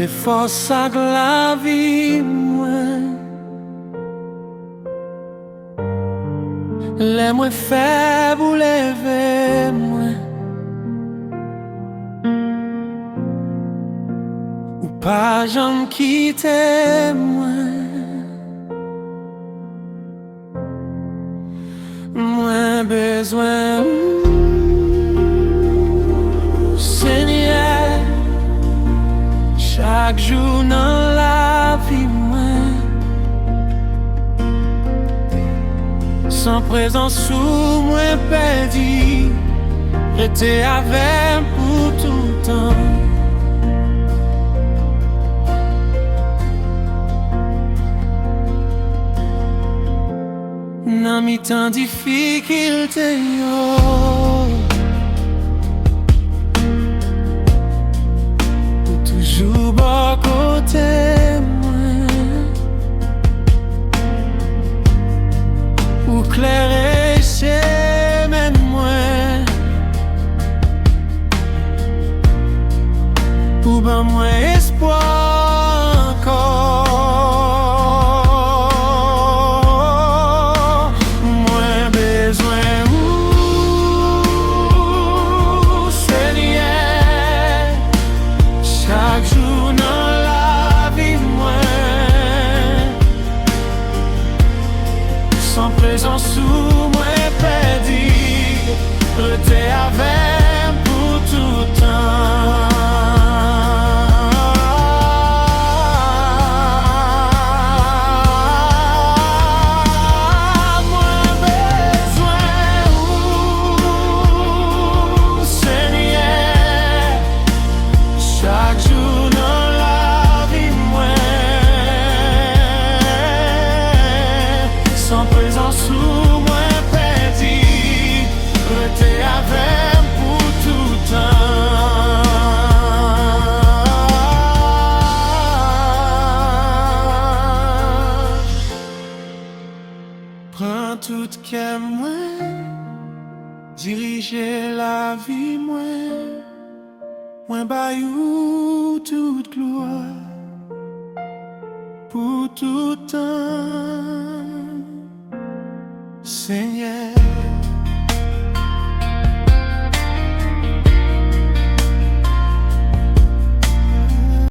c'est force ak la vie mwen. Les mwen faible ou leve mwen, ou pas j'en quitte mwen. Mwen bezwen Senyè, chaque jour dans la vie mwen. Sans présence sous mwen perdi, Rete avec pour tout le temps. Nan mi tan difficulté yo, ou toujours bon côté mwen, ou clairer chemin mwen, ou ban mwen espoir encore. Présence sous moi perdu, Rete avec pour tout temps. Mwen bezwen ou Senyè, chaque jour dans la vie mwen. Sans présence sous moi perdu, Rete avec pour tout temps. Prends tout que moi, diriger la vie moi, moi bayou toute gloire pour tout temps. Senyè.